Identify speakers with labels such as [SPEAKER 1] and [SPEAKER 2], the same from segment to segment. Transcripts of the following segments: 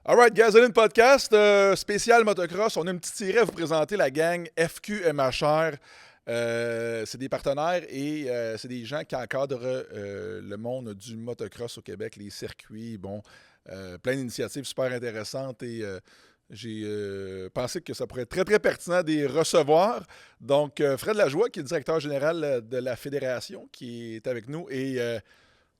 [SPEAKER 1] All right, Gasoline Podcast, spécial motocross. On a une petite série à vous présenter, la gang FQMHR. C'est des partenaires et c'est des gens qui encadrent le monde du motocross au Québec, les circuits, plein d'initiatives super intéressantes et j'ai pensé que ça pourrait être très, très pertinent de les recevoir. Donc, Fred Lajoie, qui est le directeur général de la fédération, qui est avec nous, et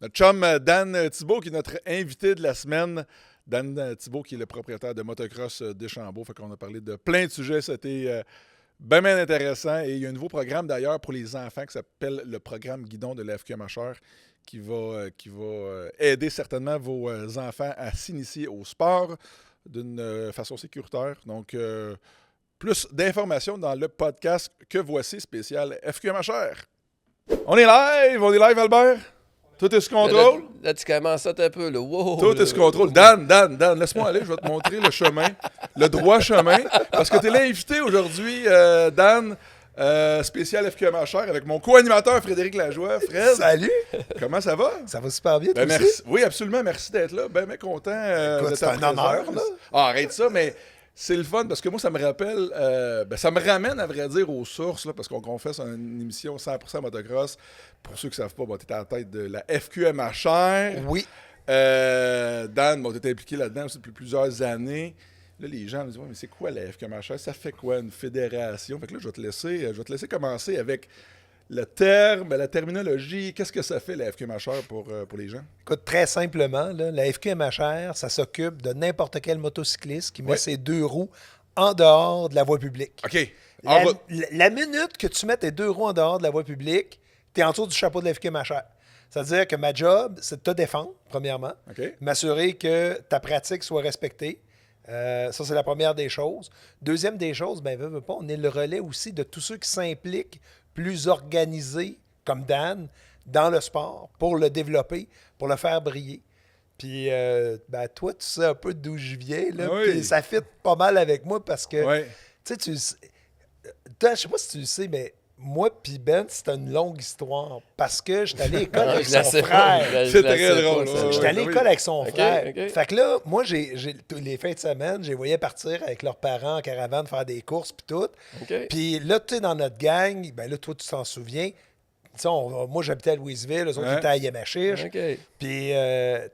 [SPEAKER 1] notre chum Dan Thibault, qui est notre invité de la semaine. Dan Thibault, qui est le propriétaire de Motocross Deschambault. Fait qu'on a parlé de plein de sujets. C'était bien intéressant. Et il y a un nouveau programme d'ailleurs pour les enfants qui s'appelle le programme Guidon de la FQMHR qui va aider certainement vos enfants à s'initier au sport d'une façon sécuritaire. Donc, plus d'informations dans le podcast que voici, spécial FQMHR. On est live, Albert? Tout est sous contrôle?
[SPEAKER 2] Là, tu commences un peu. Là. Wow,
[SPEAKER 1] Tout est sous contrôle. Dan, laisse-moi aller, je vais te montrer le chemin, le droit chemin. Parce que tu es l'invité aujourd'hui, Dan, spécial FQMHR, avec mon co-animateur Frédéric Lajoie. Fred.
[SPEAKER 3] Salut!
[SPEAKER 1] Comment ça va?
[SPEAKER 3] Ça va super bien, toi
[SPEAKER 1] Merci.
[SPEAKER 3] aussi?
[SPEAKER 1] Oui, absolument. Merci d'être là. Ben content
[SPEAKER 3] Écoute,
[SPEAKER 1] de
[SPEAKER 3] c'est
[SPEAKER 1] ta
[SPEAKER 3] un honneur,
[SPEAKER 1] présence.
[SPEAKER 3] là.
[SPEAKER 1] Ah, arrête ça, mais c'est le fun parce que moi, ça me rappelle, ça me ramène, à vrai dire, aux sources, là, parce qu'on confesse une émission 100% motocross. Pour ceux qui ne savent pas, tu es à la tête de la FQMHR.
[SPEAKER 3] Oui.
[SPEAKER 1] Dan, tu étais impliqué là-dedans aussi depuis plusieurs années. Là, les gens me disent, ouais, mais c'est quoi la FQMHR? Ça fait quoi, une fédération? Fait que là, je vais te laisser commencer avec le terme, la terminologie. Qu'est-ce que ça fait, la FQMHR, pour les gens?
[SPEAKER 3] Écoute, très simplement, là, la FQMHR, ça s'occupe de n'importe quel motocycliste qui met ses deux roues en dehors de la voie publique.
[SPEAKER 1] OK.
[SPEAKER 3] La minute que tu mets tes deux roues en dehors de la voie publique, tu es en dessous du chapeau de la FQMHR. C'est-à-dire que ma job, c'est de te défendre, premièrement, m'assurer que ta pratique soit respectée. Ça, c'est la première des choses. Deuxième des choses, veux pas, on est le relais aussi de tous ceux qui s'impliquent plus organisés, comme Dan, dans le sport, pour le développer, pour le faire briller. Puis, toi, tu sais un peu d'où je viens, là, puis ça fit pas mal avec moi parce que, tu sais, je sais pas si tu le sais, mais moi puis Ben, c'était une longue histoire parce que j'étais allé à l'école avec son frère.
[SPEAKER 1] C'est très drôle.
[SPEAKER 3] J'étais allé à l'école avec son frère. Fait que là, moi, les fins de semaine, je les voyais partir avec leurs parents en caravane faire des courses puis tout. Puis là, tu sais, dans notre gang, là, toi, tu t'en souviens, moi, j'habitais à Louisville, eux autres étaient à Yamachiche. Puis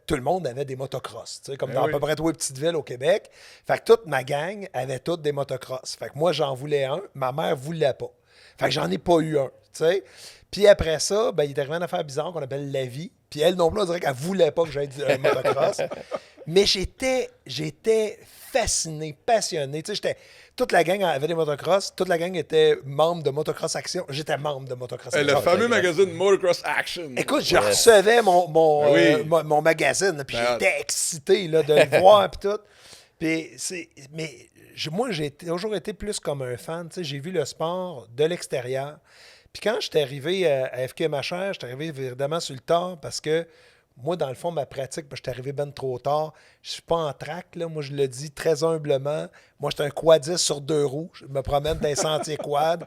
[SPEAKER 3] tout le monde avait des motocross, comme dans à peu près trois petites villes au Québec. Fait que toute ma gang avait toutes des motocross. Fait que moi, j'en voulais un. Ma mère voulait pas. Fait que j'en ai pas eu un, tu sais. Puis après ça, il est arrivé une affaire bizarre qu'on appelle la vie. Puis elle non plus, on dirait qu'elle voulait pas que j'aille un motocross. Mais j'étais fasciné, passionné. Tu sais, toute la gang avait des motocross. Toute la gang était membre de Motocross Action. J'étais membre de Motocross Action.
[SPEAKER 1] Le fameux magazine Motocross Action.
[SPEAKER 3] Écoute, je recevais mon magazine. Puis j'étais excité là, de le voir puis tout. Puis moi, j'ai toujours été plus comme un fan. Tu sais, j'ai vu le sport de l'extérieur. Puis quand j'étais arrivé à FQMHR, j'étais arrivé évidemment sur le tard parce que moi, dans le fond, ma pratique, j'étais arrivé ben trop tard. Je suis pas en track, là. Moi, je le dis très humblement. Moi, j'étais un quadiste sur deux roues. Je me promène dans les sentiers quad.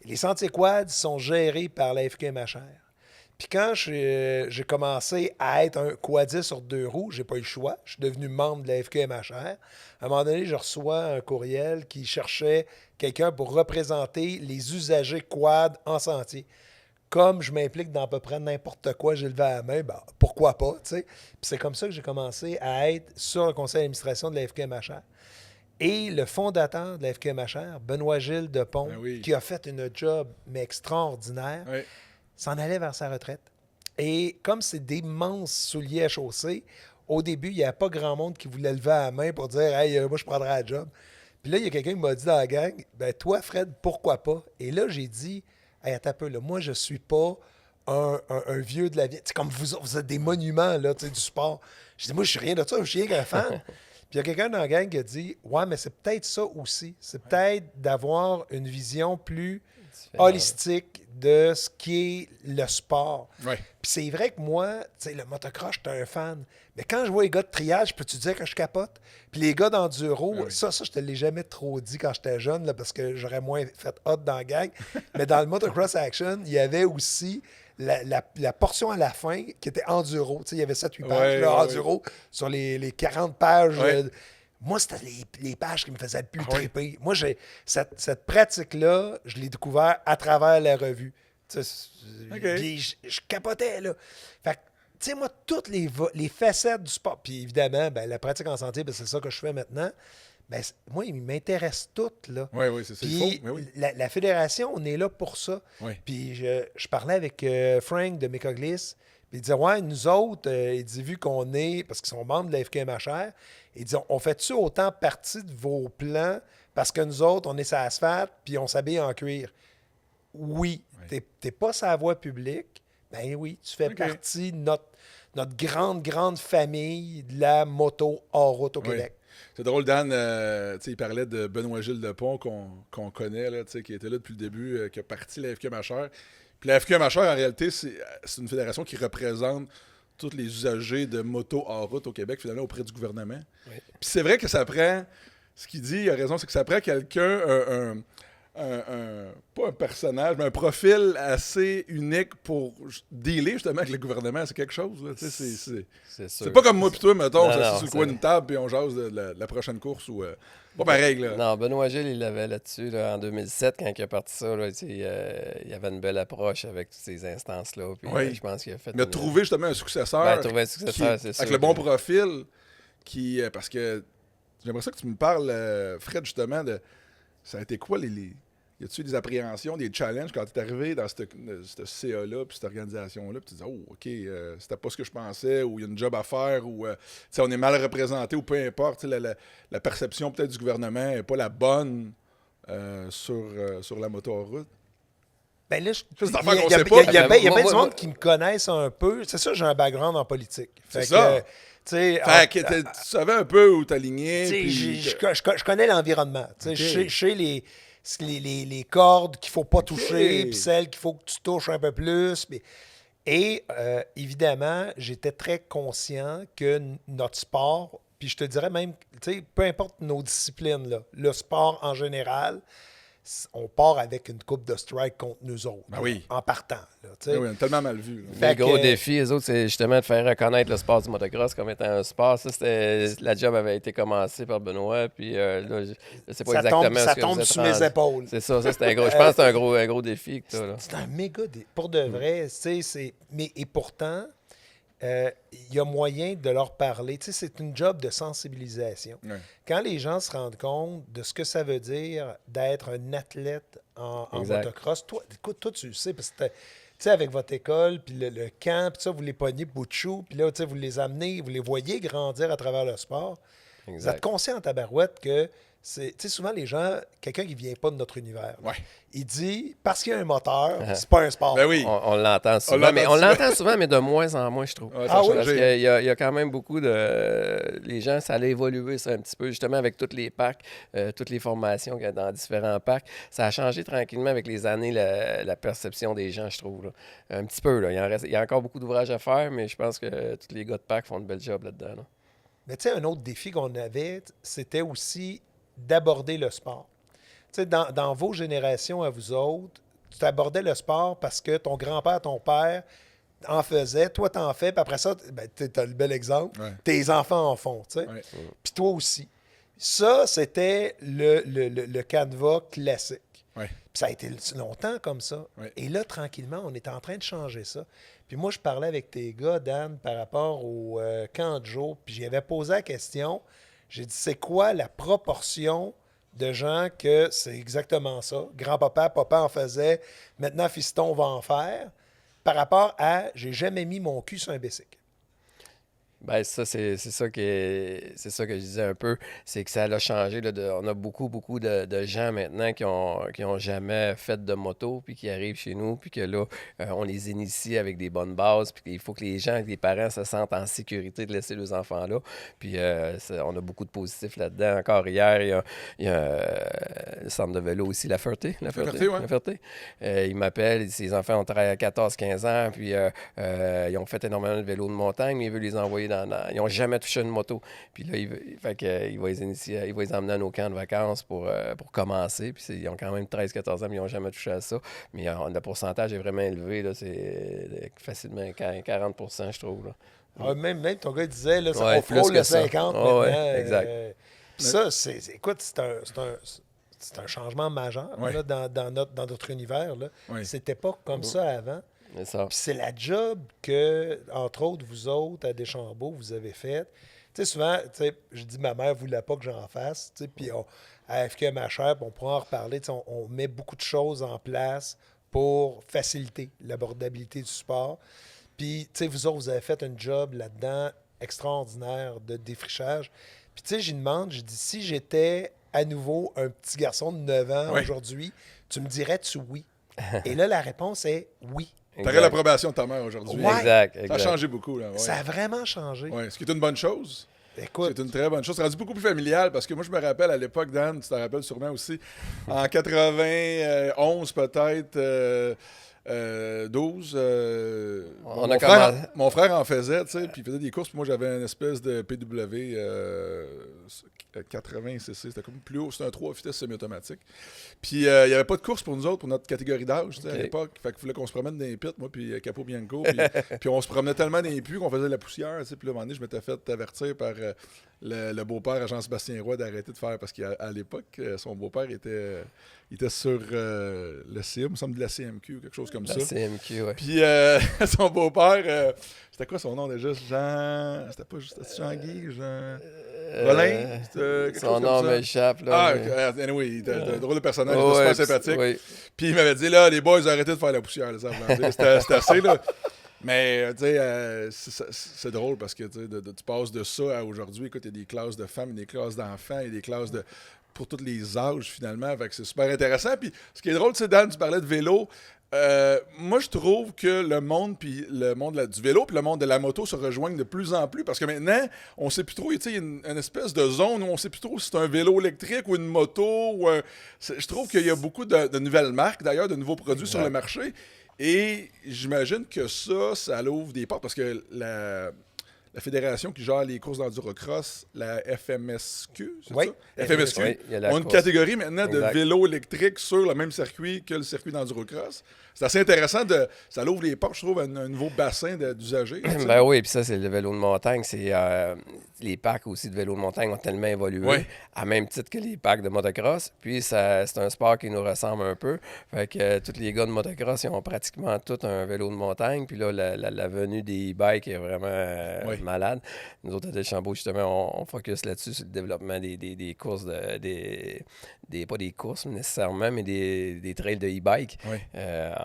[SPEAKER 3] Les sentiers quad sont gérés par la FQMHR. Puis quand j'ai commencé à être un quadiste sur deux roues, j'ai pas eu le choix. Je suis devenu membre de la FQMHR. À un moment donné, je reçois un courriel qui cherchait quelqu'un pour représenter les usagers quad en sentier. Comme je m'implique dans à peu près n'importe quoi, j'ai levé la main, pourquoi pas, tu sais. Puis c'est comme ça que j'ai commencé à être sur le conseil d'administration de la FQMHR. Et le fondateur de la FQMHR, Benoît-Gilles Depont, qui a fait une job extraordinaire, s'en allait vers sa retraite. Et comme c'est d'immenses souliers à chausser, au début, il n'y avait pas grand monde qui voulait lever la main pour dire « Hey, moi, je prendrai la job ». Puis là, il y a quelqu'un qui m'a dit dans la gang « Toi, Fred, pourquoi pas? » Et là, j'ai dit « Hey, attends un peu, là, moi, je ne suis pas un vieux de la vie. » Comme vous êtes des monuments là, du sport. Je dis « Moi, je suis rien de ça, je suis rien qu'un fan. » Puis il y a quelqu'un dans la gang qui a dit « Ouais, mais c'est peut-être ça aussi. C'est peut-être d'avoir une vision plus holistique de ce qui est le sport. » Puis c'est vrai que moi, tu sais, le motocross, j'étais un fan. Mais quand je vois les gars de triage, peux-tu dire que je capote? Puis les gars d'enduro, ça, je te l'ai jamais trop dit quand j'étais jeune, là, parce que j'aurais moins fait hot dans la gang. Mais dans le Motocross Action, il y avait aussi la portion à la fin qui était enduro. Tu sais, il y avait 7-8 pages enduro sur les 40 pages. Moi, c'était les pages qui me faisaient le plus triper. Moi, cette pratique-là, je l'ai découvert à travers la revue. Puis je capotais, là. Fait que, tu sais, moi, toutes les facettes du sport, puis évidemment, ben, la pratique en santé, ben, c'est ça que je fais maintenant. Ben, moi, ils m'intéressent toutes, là.
[SPEAKER 1] Oui, c'est ça.
[SPEAKER 3] Puis la fédération, on est là pour ça. Puis je parlais avec Frank de Mécoglis, puis il disait, ouais, nous autres, il dit, vu qu'on est, parce qu'ils sont membres de la FQMHR, il dit, on fait-tu autant partie de vos plans parce que nous autres, on est sur l'asphalte puis on s'habille en cuir? Oui. T'es pas sur la voie publique. Ben oui, tu fais partie de notre grande famille de la moto hors route au Québec.
[SPEAKER 1] C'est drôle, Dan, il parlait de Benoît-Gilles Lepont qu'on connaît, là, qui était là depuis le début, qui a parti la FQMHR. Puis la FQMHR, en réalité, c'est une fédération qui représente tous les usagers de moto hors route au Québec, finalement, auprès du gouvernement. Oui. Puis c'est vrai que ça prend, ce qu'il dit, il a raison, c'est que ça prend quelqu'un, pas un personnage, mais un profil assez unique pour dealer justement avec le gouvernement. C'est quelque chose, là. C'est pas comme moi pis toi, mettons, on s'assied sur le coin d'une table puis on jase de la prochaine course ou... pas pareil, là.
[SPEAKER 2] Non, Benoît Gilles, il l'avait là-dessus, là, en 2007, quand il a parti ça, là, il y avait une belle approche avec toutes ces instances-là. Puis, je pense qu'il a fait...
[SPEAKER 1] Mais trouver justement un successeur,
[SPEAKER 2] c'est ça.
[SPEAKER 1] Avec le bon profil, qui... parce que j'aimerais ça que tu me parles, Fred, justement, de... Ça a été quoi y a-tu des appréhensions, des challenges quand tu es arrivé dans cette CA-là, puis cette organisation-là, puis tu dis, OK, c'était pas ce que je pensais, ou il y a une job à faire, ou on est mal représenté, ou peu importe, la perception peut-être du gouvernement n'est pas la bonne sur la moto en route.
[SPEAKER 3] Ben là, il y a bien du monde qui me connaissent un peu. C'est ça, j'ai un background en politique.
[SPEAKER 1] C'est ça. Tu savais un peu où t'aligner.
[SPEAKER 3] Je connais l'environnement. Je sais les cordes qu'il ne faut pas toucher, puis celles qu'il faut que tu touches un peu plus. Et évidemment, j'étais très conscient que notre sport, puis je te dirais même, peu importe nos disciplines, là, le sport en général, on part avec une coupe de strike contre nous autres, en partant. Là,
[SPEAKER 1] oui, on a tellement mal vu.
[SPEAKER 2] Le gros défi, les autres, c'est justement de faire reconnaître le sport du motocross comme étant un sport. Ça, la job avait été commencée par Benoît, puis là, je ne sais pas exactement
[SPEAKER 3] ça tombe sur mes épaules.
[SPEAKER 2] C'est ça, c'était un gros. Je pense que c'est un gros défi que tu as, là.
[SPEAKER 3] C'est un méga défi. Pour de vrai, et pourtant, il y a moyen de leur parler. C'est une job de sensibilisation. Ouais. Quand les gens se rendent compte de ce que ça veut dire d'être un athlète en motocross, toi, tu le sais, parce que avec votre école, puis le camp, puis ça, vous les pognez bout de chou, puis là, vous les amenez, vous les voyez grandir à travers le sport. Exact. Vous êtes conscient en tabarouette que souvent les gens, quelqu'un qui ne vient pas de notre univers, il dit, parce qu'il y a un moteur, c'est pas un sport.
[SPEAKER 1] Ben oui.
[SPEAKER 2] On l'entend souvent, mais de moins en moins, je trouve. Parce qu'il y a quand même beaucoup de... Les gens, ça a évolué ça un petit peu, justement, avec tous les packs, toutes les formations qu'il y a dans différents packs. Ça a changé tranquillement avec les années, la perception des gens, je trouve. Là. Un petit peu, là. Il y a encore beaucoup d'ouvrages à faire, mais je pense que tous les gars de pack font de bel job là-dedans. Là.
[SPEAKER 3] Mais tu sais, un autre défi qu'on avait, c'était aussi d'aborder le sport. Tu sais, dans vos générations à vous autres, tu abordais le sport parce que ton grand-père, ton père en faisait, toi t'en fais, puis après ça, tu as le bel exemple, tes enfants en font, tu sais. Puis toi aussi. Ça, c'était le canevas classique. Puis ça a été longtemps comme ça. Et là, tranquillement, on est en train de changer ça. Puis moi, je parlais avec tes gars, Dan, par rapport au camp de jour, puis j'y avais posé la question. J'ai dit, c'est quoi la proportion de gens que c'est exactement ça? Grand-papa, papa en faisait, maintenant fiston va en faire, par rapport à, j'ai jamais mis mon cul sur un bicycle.
[SPEAKER 2] Ben ça, c'est ça que je disais un peu, c'est que ça a changé. Là, on a beaucoup de gens maintenant qui ont jamais fait de moto, puis qui arrivent chez nous, puis que là, on les initie avec des bonnes bases, puis il faut que les gens, les parents se sentent en sécurité de laisser leurs enfants là. Puis on a beaucoup de positifs là-dedans. Encore hier, il y a le centre de vélo aussi, La Ferté. Il m'appelle, ses enfants ont 14-15 ans, puis ils ont fait énormément de vélo de montagne, mais il veut les envoyer ils n'ont jamais touché une moto. Puis là, il va les initier, il va les emmener à nos camps de vacances pour commencer. Puis ils ont quand même 13-14 ans, mais ils n'ont jamais touché à ça. Mais le pourcentage est vraiment élevé. Là, c'est facilement 40%, je trouve. Là.
[SPEAKER 3] Même ton gars disait, là, on frôle le 50 maintenant.
[SPEAKER 2] Exact.
[SPEAKER 3] Puis ça, écoute, c'est un changement majeur là, dans notre univers. Là. C'était pas comme ça avant. Puis c'est la job que, entre autres, vous autres, à Deschambault, vous avez faite. Tu sais, souvent, je dis, ma mère ne voulait pas que j'en fasse. Puis à FQMHR, on pourra en reparler. On met beaucoup de choses en place pour faciliter l'abordabilité du sport. Puis, tu sais, vous autres, vous avez fait un job là-dedans extraordinaire de défrichage. Puis, tu sais, j'y demande, je dis, si j'étais à nouveau un petit garçon de 9 ans aujourd'hui, tu me dirais-tu oui? Et là, la réponse est oui.
[SPEAKER 1] T'aurais l'approbation de ta mère aujourd'hui.
[SPEAKER 2] Ouais. Exact.
[SPEAKER 1] Ça a changé beaucoup. Là.
[SPEAKER 3] Ça a vraiment changé.
[SPEAKER 1] Ce qui est une bonne chose.
[SPEAKER 3] Écoute,
[SPEAKER 1] c'est une très bonne chose. C'est rendu beaucoup plus familial parce que moi, je me rappelle à l'époque, Dan, tu te rappelles sûrement aussi, en 91 peut-être, 12, mon frère en faisait, tu sais, puis il faisait des courses, puis moi j'avais une espèce de PW 80 cc, c'était comme plus haut, c'était un 3 vitesses semi-automatique. Puis il n'y avait pas de course pour nous autres, pour notre catégorie d'âge, tu sais, à l'époque. Fait qu'il fallait qu'on se promène dans les pits, moi, puis Capo Bianco, puis on se promenait tellement dans les puits qu'on faisait de la poussière, tu sais, puis là, à un moment donné, je m'étais fait avertir par le beau-père à Jean-Sébastien Roy d'arrêter de faire, parce qu'à l'époque, son beau-père était sur le CIM, il me semble de la CMQ ou quelque chose comme ça.
[SPEAKER 2] La CMQ, oui.
[SPEAKER 1] Puis son beau-père, c'était quoi son nom déjà? C'était pas juste Jean-Guy, Rolin?
[SPEAKER 2] Son nom m'échappe.
[SPEAKER 1] Anyway, il était un drôle de personnage, il était super sympathique. Oui. Puis il m'avait dit, là, les boys, arrêtez de faire la poussière. C'était assez, là. Mais, tu sais, c'est drôle parce que tu passes de ça à aujourd'hui. Écoute, il y a des classes de femmes, des classes d'enfants, il y a des classes pour tous les âges, finalement. Fait que c'est super intéressant. Puis, ce qui est drôle, tu sais, Dan, tu parlais de vélo. Moi, je trouve que le monde du vélo puis le monde de la moto se rejoignent de plus en plus parce que maintenant, on ne sait plus trop, il y a une espèce de zone où on ne sait plus trop si c'est un vélo électrique ou une moto. Je trouve qu'il y a beaucoup de nouvelles marques, d'ailleurs, de nouveaux produits sur le marché. Et j'imagine que ça l'ouvre des portes parce que la fédération qui gère les courses d'endurocross, la FMSQ, c'est ça? FMSQ, a une catégorie maintenant de vélos électriques sur le même circuit que le circuit d'endurocross. C'est assez intéressant, ça l'ouvre les portes, je trouve, à un nouveau bassin d'usagers.
[SPEAKER 2] Ben oui, puis ça, c'est le vélo de montagne. C'est les parcs aussi de vélo de montagne ont tellement évolué, à même titre que les parcs de motocross. Puis c'est un sport qui nous ressemble un peu. Fait que tous les gars de motocross, ils ont pratiquement tous un vélo de montagne. Puis là, la venue des e-bikes est vraiment malade. Nous autres, à Deschambault, justement, on focus là-dessus, sur le développement des courses, pas des courses nécessairement, mais des trails de e-bike.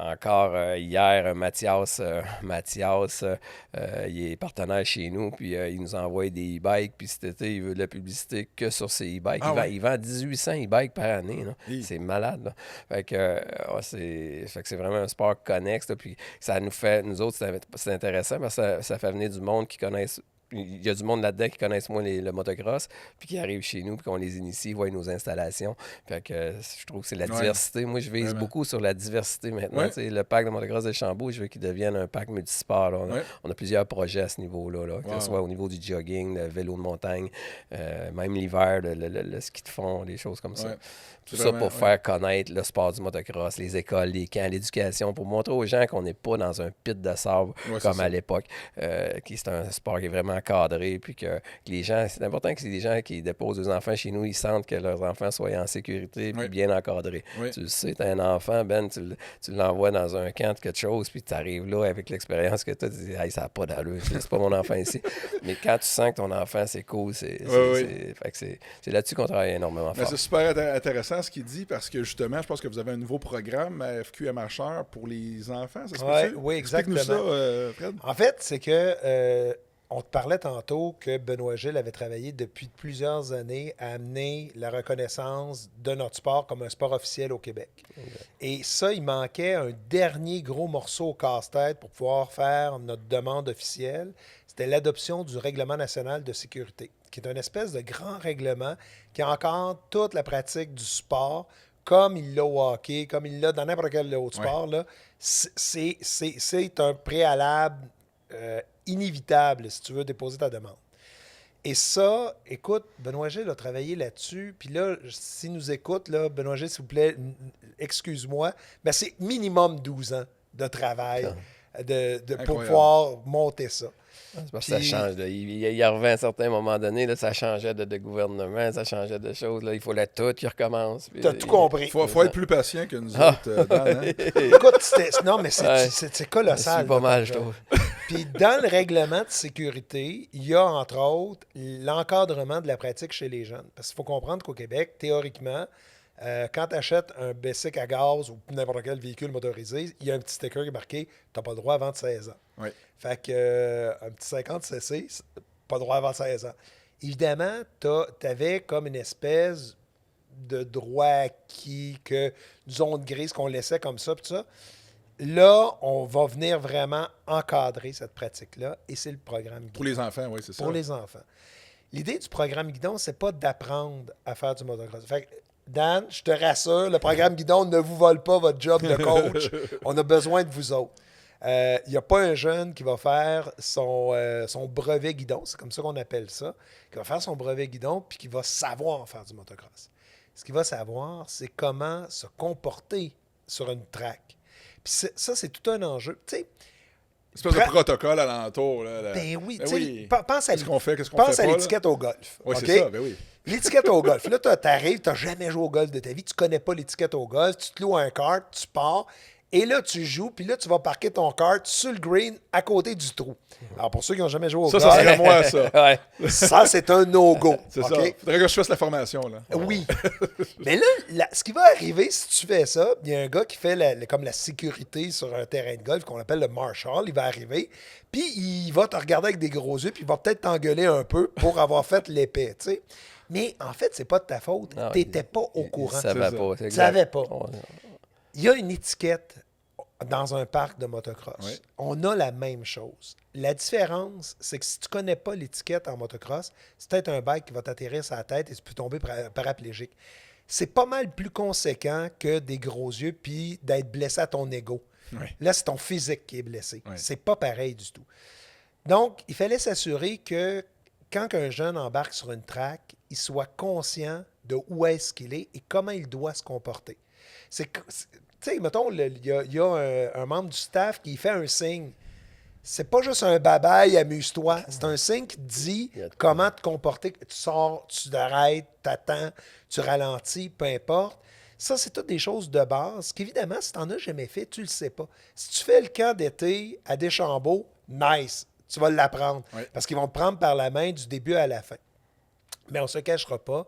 [SPEAKER 2] Encore hier, Mathias, il est partenaire chez nous, puis il nous envoie des e-bikes, puis cet été, il veut de la publicité que sur ses e-bikes. Il vend 1800 e-bikes par année. Là. C'est malade. Là. Fait que c'est vraiment un sport connexe, là, puis ça nous fait, nous autres, c'est intéressant, parce que ça fait venir du monde qui connaissent. Il y a du monde là-dedans qui connaissent moins le motocross, puis qui arrivent chez nous, puis qu'on les initie, voient nos installations. Fait que je trouve que c'est la diversité. Moi, je vise beaucoup sur la diversité maintenant. Le parc de motocross de Deschambault, je veux qu'il devienne un parc multisport. On a plusieurs projets à ce niveau-là, que ce soit au niveau du jogging, le vélo de montagne, même l'hiver, le ski de fond, des choses comme ça. Tout ça pour faire connaître le sport du motocross, les écoles, les camps, l'éducation, pour montrer aux gens qu'on n'est pas dans un pit de sable comme à l'époque. C'est un sport qui est vraiment encadré, puis que les gens, c'est important que les gens qui déposent des enfants chez nous, ils sentent que leurs enfants soient en sécurité puis bien encadrés. Tu le sais, tu as un enfant, Ben, tu l'envoies dans un camp de quelque chose, puis tu arrives là avec l'expérience que tu as, tu dis, hey, ça n'a pas d'allure, c'est pas mon enfant ici. Mais quand tu sens que ton enfant, c'est cool, c'est là-dessus qu'on travaille énormément fort.
[SPEAKER 1] C'est super intéressant ce qu'il dit, parce que justement, je pense que vous avez un nouveau programme à FQMHR pour les enfants, ça se peut-tu?
[SPEAKER 3] Oui, exactement.
[SPEAKER 1] Explique-nous ça, Fred.
[SPEAKER 3] En fait, c'est que on te parlait tantôt que Benoît Gilles avait travaillé depuis plusieurs années à amener la reconnaissance de notre sport comme un sport officiel au Québec. Et ça, il manquait un dernier gros morceau au casse-tête pour pouvoir faire notre demande officielle. C'était l'adoption du Règlement national de sécurité, qui est une espèce de grand règlement qui encadre toute la pratique du sport, comme il l'a au hockey, comme il l'a dans n'importe quel autre sport. Là. C'est un préalable inévitable si tu veux déposer ta demande. Et ça, écoute, Benoît Gilles a travaillé là-dessus. Puis là, s'il nous écoute, là, Benoît Gilles, s'il vous plaît, excuse-moi, mais c'est minimum 12 ans de travail pour pouvoir monter ça.
[SPEAKER 2] C'est parce que ça change. Il arrivait à un certain moment donné, là, ça changeait de gouvernement, ça changeait de choses. Là, il fallait tout qui recommence.
[SPEAKER 3] Tu as tout compris.
[SPEAKER 1] Il faut être plus patient que nous autres. Dan, hein?
[SPEAKER 3] Écoute, non, mais c'est colossal.
[SPEAKER 2] C'est pas mal, je trouve.
[SPEAKER 3] Puis dans le règlement de sécurité, il y a entre autres l'encadrement de la pratique chez les jeunes. Parce qu'il faut comprendre qu'au Québec, théoriquement, quand tu achètes un bicycle à gaz ou n'importe quel véhicule motorisé, il y a un petit sticker qui est marqué « Tu n'as pas le droit avant 16 ans
[SPEAKER 1] Oui. ».
[SPEAKER 3] Fait que un petit 50cc, pas le droit avant 16 ans. Évidemment, tu avais comme une espèce de droit acquis, une zone grise qu'on laissait comme ça, puis ça. Là, on va venir vraiment encadrer cette pratique-là, et c'est le programme guidon.
[SPEAKER 1] Pour les enfants, oui, c'est ça.
[SPEAKER 3] Pour les enfants. L'idée du programme guidon, c'est pas d'apprendre à faire du motocross. Fait que, Dan, je te rassure, le programme guidon ne vous vole pas votre job de coach. On a besoin de vous autres. Il n'y a pas un jeune qui va faire son brevet guidon, c'est comme ça qu'on appelle ça, qui va faire son brevet guidon puis qui va savoir faire du motocross. Ce qu'il va savoir, c'est comment se comporter sur une track. Puis ça, c'est tout un enjeu. Tu sais,
[SPEAKER 1] c'est pas de protocole alentour. Là.
[SPEAKER 3] Ben oui,
[SPEAKER 1] ben
[SPEAKER 3] tu sais,
[SPEAKER 1] oui.
[SPEAKER 3] Pense à
[SPEAKER 1] pense
[SPEAKER 3] à l'étiquette au golf.
[SPEAKER 1] Oui,
[SPEAKER 3] okay?
[SPEAKER 1] c'est ça, ben oui.
[SPEAKER 3] L'étiquette au golf. Là, tu arrives, tu n'as jamais joué au golf de ta vie, tu ne connais pas l'étiquette au golf, tu te loues un kart, tu pars, et là, tu joues, puis là, tu vas parquer ton kart sur le green à côté du trou. Alors, pour ceux qui n'ont jamais joué au golf...
[SPEAKER 1] Ça serait moi, ça.
[SPEAKER 2] Ouais.
[SPEAKER 3] Ça, c'est un no-go.
[SPEAKER 1] C'est ça. Il faudrait que je fasse la formation, là.
[SPEAKER 3] Oui. Mais là, ce qui va arriver si tu fais ça, il y a un gars qui fait comme la sécurité sur un terrain de golf qu'on appelle le marshal. Il va arriver, puis il va te regarder avec des gros yeux, puis il va peut-être t'engueuler un peu pour avoir fait l'épée, tu sais. Mais en fait, c'est pas de ta faute. Tu n'étais pas au courant.
[SPEAKER 2] Ça va pas.
[SPEAKER 3] Tu savais pas. Il y a une étiquette dans un parc de motocross.
[SPEAKER 1] Oui.
[SPEAKER 3] On a la même chose. La différence, c'est que si tu ne connais pas l'étiquette en motocross, c'est peut-être un bike qui va t'atterrir sur la tête et tu peux tomber paraplégique. C'est pas mal plus conséquent que des gros yeux puis d'être blessé à ton ego.
[SPEAKER 1] Oui.
[SPEAKER 3] Là, c'est ton physique qui est blessé.
[SPEAKER 1] Oui.
[SPEAKER 3] C'est pas pareil du tout. Donc, il fallait s'assurer que quand un jeune embarque sur une track, il soit conscient de où est-ce qu'il est et comment il doit se comporter. Tu sais, mettons, il y a un membre du staff qui fait un signe. C'est pas juste un bye-bye, amuse-toi. C'est un signe qui te dit comment te comporter. Tu sors, tu t'arrêtes, tu attends, tu ralentis, peu importe. Ça, c'est toutes des choses de base qu'évidemment, si tu n'en as jamais fait, tu le sais pas. Si tu fais le camp d'été à Deschambault, nice, tu vas l'apprendre.
[SPEAKER 1] Oui.
[SPEAKER 3] Parce qu'ils vont te prendre par la main du début à la fin. Mais on ne se cachera pas.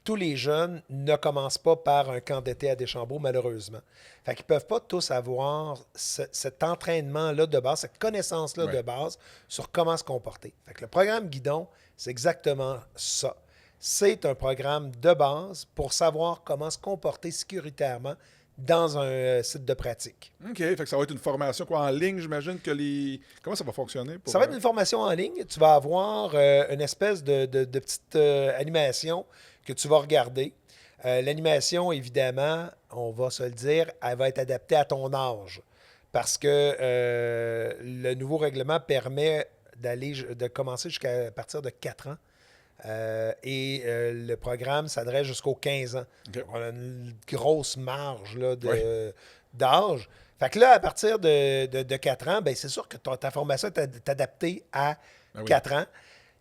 [SPEAKER 3] Tous les jeunes ne commencent pas par un camp d'été à Deschambault, malheureusement. Fait qu'ils ne peuvent pas tous avoir cet entraînement-là de base, cette connaissance-là de base sur comment se comporter. Fait que le programme guidon, c'est exactement ça. C'est un programme de base pour savoir comment se comporter sécuritairement dans un site de pratique.
[SPEAKER 1] OK. Fait que ça va être une formation en ligne, j'imagine que les... Comment ça va fonctionner?
[SPEAKER 3] Ça va être une formation en ligne. Tu vas avoir une espèce de petite animation que tu vas regarder. L'animation, évidemment, on va se le dire, elle va être adaptée à ton âge. Parce que le nouveau règlement permet de commencer jusqu'à partir de 4 ans. Le programme s'adresse jusqu'aux 15 ans.
[SPEAKER 1] Okay.
[SPEAKER 3] On a une grosse marge là, d'âge. Fait que là, à partir de 4 ans, ben, c'est sûr que ta formation est adaptée à 4 ans.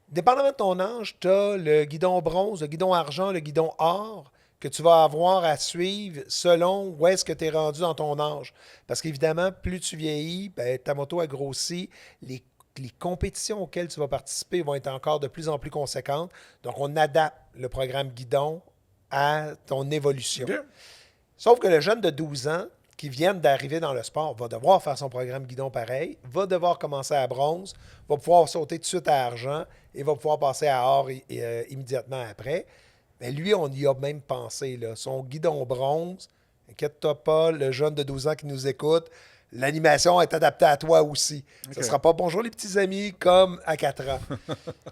[SPEAKER 3] Dépendamment de ton âge, tu as le guidon bronze, le guidon argent, le guidon or que tu vas avoir à suivre selon où est-ce que tu es rendu dans ton âge. Parce qu'évidemment, plus tu vieillis, ben, ta moto a grossi, les compétitions auxquelles tu vas participer vont être encore de plus en plus conséquentes. Donc, on adapte le programme guidon à ton évolution.
[SPEAKER 1] Okay.
[SPEAKER 3] Sauf que le jeune de 12 ans qui vient d'arriver dans le sport va devoir faire son programme guidon pareil, va devoir commencer à bronze, va pouvoir sauter tout de suite à argent et va pouvoir passer à or immédiatement après. Mais lui, on y a même pensé. Là. Son guidon bronze, inquiète-toi pas, le jeune de 12 ans qui nous écoute, l'animation est adaptée à toi aussi. Okay. Ce ne sera pas bonjour les petits amis comme à 4 ans.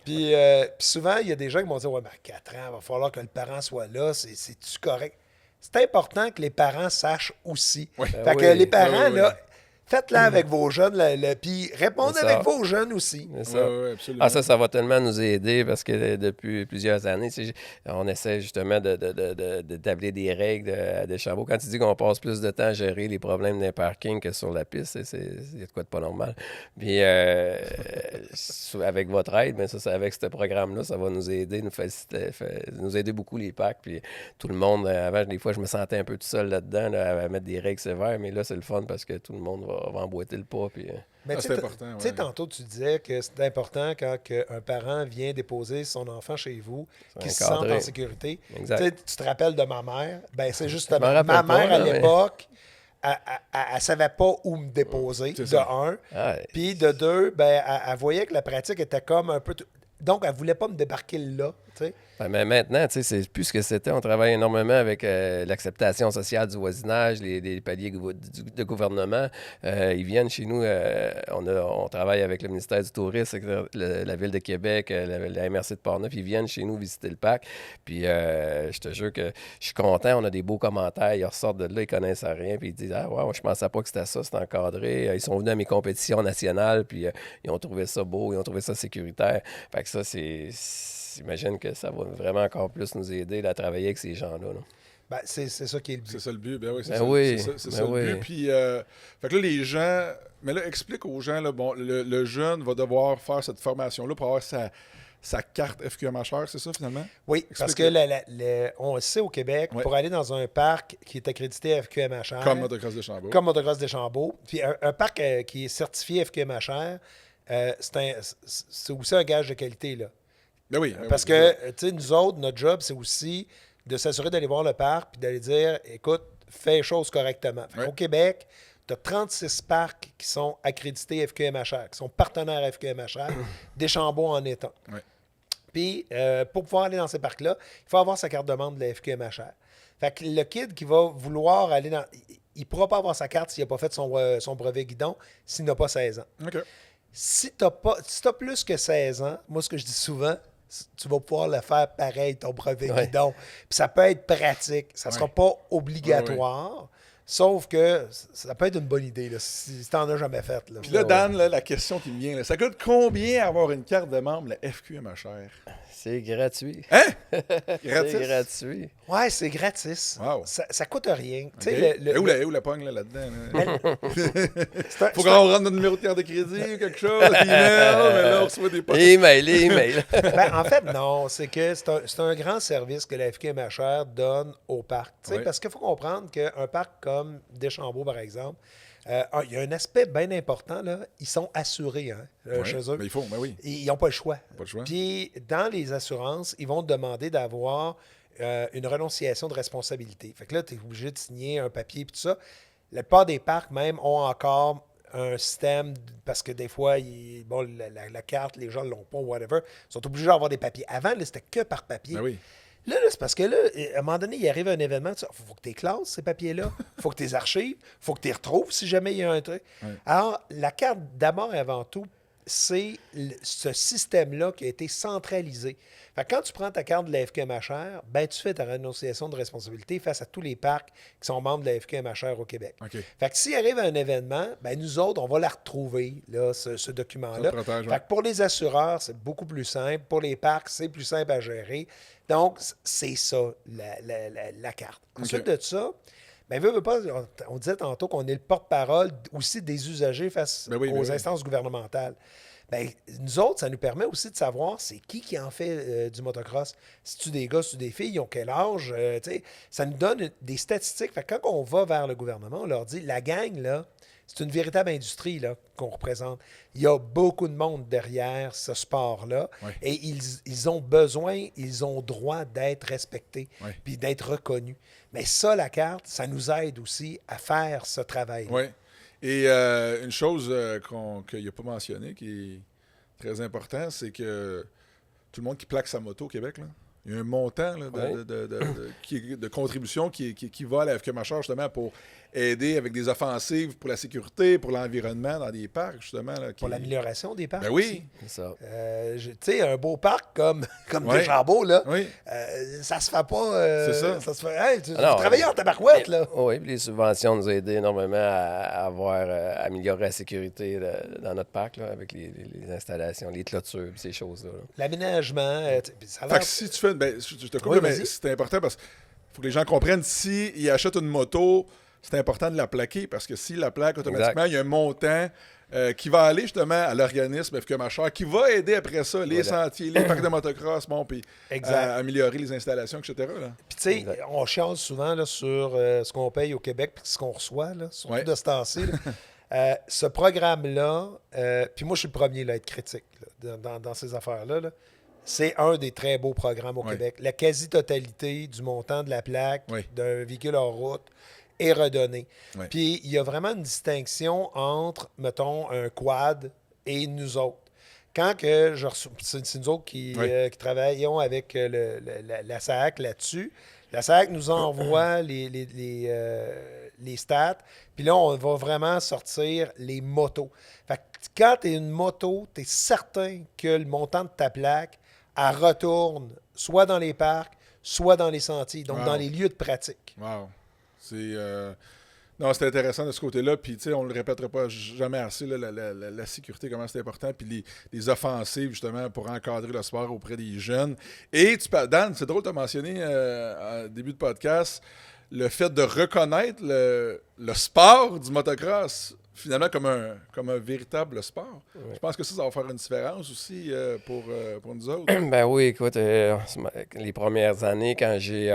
[SPEAKER 3] puis souvent, il y a des gens qui vont dire ouais, mais à 4 ans, il va falloir que le parent soit là, c'est-tu correct? C'est important que les parents sachent aussi.
[SPEAKER 1] Oui.
[SPEAKER 3] Fait que les parents, là, Faites-la avec vos jeunes, puis répondez avec vos jeunes aussi.
[SPEAKER 2] C'est ça.
[SPEAKER 1] Oui, absolument.
[SPEAKER 2] Ça va tellement nous aider parce que depuis plusieurs années, on essaie justement d'établir des règles à Deschambault. Quand tu dis qu'on passe plus de temps à gérer les problèmes d'un parking que sur la piste, il y a de quoi de pas normal. Puis avec votre aide, mais avec ce programme-là, ça va nous aider, nous aider beaucoup les parcs. Puis tout le monde, avant, des fois, je me sentais un peu tout seul là-dedans, à mettre des règles sévères, mais là, c'est le fun parce que tout le monde va emboîter le pas. Puis,
[SPEAKER 3] mais
[SPEAKER 1] c'est important.
[SPEAKER 3] Tu sais, tantôt, tu disais que c'est important quand un parent vient déposer son enfant chez vous, qu'il se sente en sécurité. Tu te rappelles de ma mère? Ben, c'est justement ma mère à l'époque. Elle ne savait pas où me déposer, de un. Puis de deux, ben, elle voyait que la pratique était comme un peu... Donc, elle ne voulait pas me débarquer là, tu sais.
[SPEAKER 2] Mais maintenant, c'est plus ce que c'était. On travaille énormément avec l'acceptation sociale du voisinage, les paliers de gouvernement. Ils viennent chez nous. On travaille avec le ministère du Tourisme, avec la Ville de Québec, la MRC de Portneuf. Ils viennent chez nous visiter le parc. Puis, je te jure que je suis content. On a des beaux commentaires. Ils ressortent de là, ils connaissent rien. Puis, ils disent « Ah, ouais, je pensais pas que c'était ça, c'était encadré. » Ils sont venus à mes compétitions nationales. Puis, ils ont trouvé ça beau, ils ont trouvé ça sécuritaire. Fait que ça, j'imagine que ça va vraiment encore plus nous aider à travailler avec ces gens-là. Là.
[SPEAKER 3] Ben, c'est ça qui est le but.
[SPEAKER 1] C'est ça le but. Ben oui, c'est
[SPEAKER 2] ça
[SPEAKER 1] le but. Puis, fait que là, les gens... Mais là, explique aux gens, là, bon, le jeune va devoir faire cette formation-là pour avoir sa carte FQMHR, c'est ça, finalement?
[SPEAKER 3] Oui, parce que on le sait au Québec, pour aller dans un parc qui est accrédité FQMHR...
[SPEAKER 1] Comme Motocross Deschambault.
[SPEAKER 3] Comme Motocross Deschambault. Puis un parc qui est certifié FQMHR, c'est aussi un gage de qualité, là.
[SPEAKER 1] Ben oui.
[SPEAKER 3] Parce que, tu sais, nous autres, notre job, c'est aussi de s'assurer d'aller voir le parc puis d'aller dire, écoute, fais les choses correctement. Au Québec, tu as 36 parcs qui sont accrédités FQMHR, qui sont partenaires FQMHR, Deschambault en est un. Puis, pour pouvoir aller dans ces parcs-là, il faut avoir sa carte de membre de la FQMHR. Fait que le kid qui va vouloir aller dans... Il ne pourra pas avoir sa carte s'il n'a pas fait son brevet guidon, s'il n'a pas 16 ans.
[SPEAKER 1] OK.
[SPEAKER 3] Si tu as plus que 16 ans, moi, ce que je dis souvent, tu vas pouvoir le faire pareil, ton brevet guidon. Puis ça peut être pratique. Ça ne sera pas obligatoire. Sauf que ça peut être une bonne idée là, si tu n'en as jamais fait. Là.
[SPEAKER 1] Puis là, Dan, là, la question qui me vient, là, ça coûte combien avoir une carte de membre, la FQMHR?
[SPEAKER 2] C'est gratuit.
[SPEAKER 1] Hein?
[SPEAKER 2] Gratis? C'est gratuit.
[SPEAKER 3] Ouais, c'est gratis.
[SPEAKER 1] Wow.
[SPEAKER 3] Ça coûte rien.
[SPEAKER 1] Okay. Où la pogne là-dedans? Faut qu'on rentre notre numéro de carte de crédit ou quelque chose, email, mais là, on reçoit des potes.
[SPEAKER 2] Email.
[SPEAKER 3] En fait, non. C'est que c'est un grand service que la FQMHR donne au parc. Parce qu'il faut comprendre qu'un parc comme Deschambault, par exemple, il y a un aspect bien important, là. Ils sont assurés chez eux.
[SPEAKER 1] Mais
[SPEAKER 3] Ils n'ont pas le choix.
[SPEAKER 1] Pas le choix.
[SPEAKER 3] Puis, dans les assurances, ils vont te demander d'avoir une renonciation de responsabilité. Fait que là, tu es obligé de signer un papier et tout ça. La plupart des parcs, même, ont encore un système, parce que des fois, la carte, les gens ne l'ont pas, whatever. Ils sont obligés d'avoir des papiers. Avant, là, c'était que par papier.
[SPEAKER 1] Ben oui.
[SPEAKER 3] Là, c'est parce que là, à un moment donné, il arrive un événement, il faut que tu les classes, ces papiers-là. Il faut que tu les archives. Il faut que tu les retrouves si jamais il y a un truc.
[SPEAKER 1] Ouais.
[SPEAKER 3] Alors, la carte, d'abord et avant tout, c'est ce système-là qui a été centralisé. Fait que quand tu prends ta carte de la FQMHR, ben, tu fais ta renonciation de responsabilité face à tous les parcs qui sont membres de la FQMHR au Québec.
[SPEAKER 1] Okay.
[SPEAKER 3] Fait que s'il arrive un événement, ben, nous autres, on va la retrouver, là, ce document-là. Fait que pour les assureurs, c'est beaucoup plus simple. Pour les parcs, c'est plus simple à gérer. Donc, c'est ça, la carte. Ensuite de ça, bien, veut pas, on disait tantôt qu'on est le porte-parole aussi des usagers face aux instances gouvernementales. Bien, nous autres, ça nous permet aussi de savoir c'est qui en fait du motocross. Si tu des gars, si tu des filles, ils ont quel âge. Ça nous donne des statistiques. Fait que quand on va vers le gouvernement, on leur dit la gang, là, c'est une véritable industrie là, qu'on représente. Il y a beaucoup de monde derrière ce sport-là et ils ont besoin, ils ont droit d'être respectés puis d'être reconnus. Mais ça, la carte, ça nous aide aussi à faire ce travail.
[SPEAKER 1] Oui. Et une chose qu'il n'a pas mentionné, qui est très important, c'est que tout le monde qui plaque sa moto au Québec, là, il y a un montant là, de contribution qui va à la FQMHR justement pour aider avec des offensives pour la sécurité, pour l'environnement dans des parcs, justement. Là,
[SPEAKER 3] pour l'amélioration des parcs.
[SPEAKER 1] Ben oui.
[SPEAKER 2] C'est ça.
[SPEAKER 3] Tu sais, un beau parc comme
[SPEAKER 1] Ouais.
[SPEAKER 3] Deschambault, là,
[SPEAKER 1] Oui.
[SPEAKER 3] ça se fait pas.
[SPEAKER 1] C'est ça.
[SPEAKER 3] Se fait, hey, tu
[SPEAKER 2] Alors,
[SPEAKER 3] travailles en tabarouette, là.
[SPEAKER 2] Oui, puis les subventions nous ont aidé énormément à améliorer la sécurité dans notre parc, là, avec les installations, les clôtures, ces choses-là. Là.
[SPEAKER 3] L'aménagement, ça a
[SPEAKER 1] Fait
[SPEAKER 3] l'air...
[SPEAKER 1] que si tu fais... Ben, je te coupe,
[SPEAKER 3] Oui,
[SPEAKER 1] mais
[SPEAKER 3] vas-y.
[SPEAKER 1] c'est important parce qu'il faut que les gens comprennent, s'ils achètent une moto, c'est important de la plaquer parce que si la plaque, automatiquement, il y a un montant qui va aller justement à l'organisme FQ Machère, qui va aider après ça les sentiers, les parcs de motocross, bon, puis améliorer les installations, etc. Là.
[SPEAKER 3] Puis tu sais, on chiale souvent là, sur ce qu'on paye au Québec puis ce qu'on reçoit, là, surtout de ce temps-ci. Ce programme-là, puis moi je suis le premier là, à être critique là, dans ces affaires-là, là. C'est un des très beaux programmes au Québec. La quasi-totalité du montant de la plaque d'un véhicule hors route est redonné. Puis il y a vraiment une distinction entre, mettons, un quad et nous autres. Quand que c'est nous autres qui travaillons avec la SAAC là-dessus, la SAAC nous envoie les stats, puis là, on va vraiment sortir les motos. Fait que quand tu es une moto, tu es certain que le montant de ta plaque, elle retourne soit dans les parcs, soit dans les sentiers, donc dans les lieux de pratique.
[SPEAKER 1] Wow. Non, c'est intéressant de ce côté-là. Puis, tu sais, on ne le répétera pas jamais assez, là, la sécurité, comment c'est important. Puis les offensives, justement, pour encadrer le sport auprès des jeunes. Et, Dan, c'est drôle, tu as mentionné en début de podcast le fait de reconnaître le sport du motocross, finalement, comme un véritable sport. Je pense que ça va faire une différence aussi pour nous autres.
[SPEAKER 2] Ben oui, écoute, les premières années, quand j'ai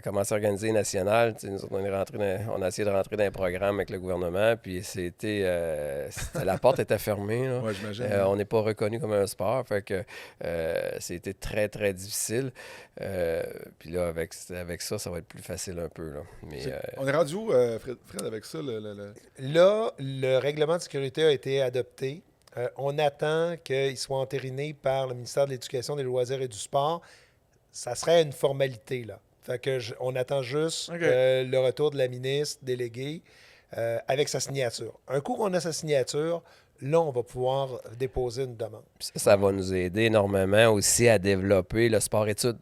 [SPEAKER 2] commencé à organiser national, nous autres, on a essayé de rentrer dans un programme avec le gouvernement, puis la porte était fermée. Là.
[SPEAKER 1] Ouais, j'imagine.
[SPEAKER 2] On n'est pas reconnu comme un sport, fait que c'était très, très difficile. Puis là, avec ça va être plus facile un peu. Là. Mais,
[SPEAKER 1] on est rendu où, Fred, avec ça?
[SPEAKER 3] Là, le règlement de sécurité a été adopté. On attend qu'il soit entériné par le ministère de l'Éducation, des Loisirs et du Sport. Ça serait une formalité, là. Fait que on attend juste le retour de la ministre déléguée avec sa signature. Un coup qu'on a sa signature, là, on va pouvoir déposer une demande.
[SPEAKER 2] Ça va nous aider énormément aussi à développer le sport-études.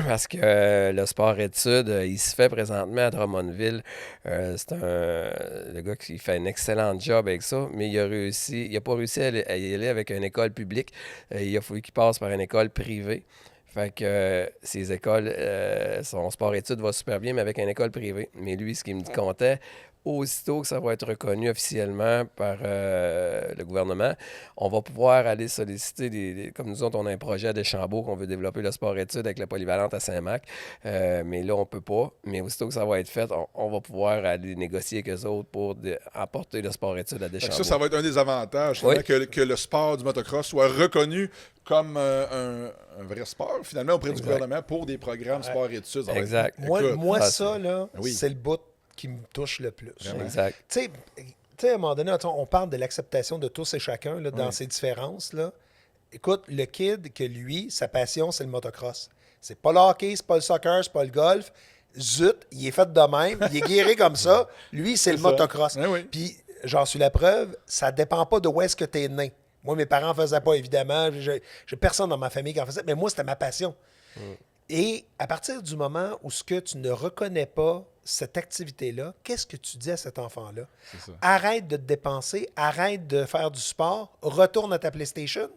[SPEAKER 2] Parce que le sport-études, il se fait présentement à Drummondville. C'est le gars qui fait un excellent job avec ça, mais il n'a pas réussi à y aller avec une école publique. Il a fallu qu'il passe par une école privée. Fait que ces écoles, son sport-études va super bien, mais avec une école privée. Mais lui, ce qu'il me comptait, aussitôt que ça va être reconnu officiellement par le gouvernement, on va pouvoir aller solliciter, comme nous autres, on a un projet à Deschambault qu'on veut développer le sport-études avec la polyvalente à Saint-Marc, mais là, on ne peut pas. Mais aussitôt que ça va être fait, on va pouvoir aller négocier avec eux autres pour apporter le sport-études à Deschambault.
[SPEAKER 1] Ça va être un des avantages, que le sport du motocross soit reconnu comme un vrai sport, finalement, auprès du gouvernement pour des programmes sport-études.
[SPEAKER 2] Exact.
[SPEAKER 3] Moi, ça, là, c'est le bout qui me touche le plus.
[SPEAKER 2] Exact.
[SPEAKER 3] Tu sais, à un moment donné, on parle de l'acceptation de tous et chacun là, dans ces différences. Là. Écoute, le kid, que lui, sa passion, c'est le motocross. C'est pas le hockey, c'est pas le soccer, c'est pas le golf. Zut, il est fait de même, il est guéri comme ça. Lui, c'est le motocross. Puis, j'en suis la preuve, ça dépend pas de où est-ce que tu es né. Moi, mes parents ne faisaient pas, évidemment. J'ai personne dans ma famille qui en faisait, mais moi, c'était ma passion. Et à partir du moment où ce que tu ne reconnais pas cette activité-là, qu'est-ce que tu dis à cet enfant-là? Arrête de te dépenser, arrête de faire du sport, retourne à ta PlayStation.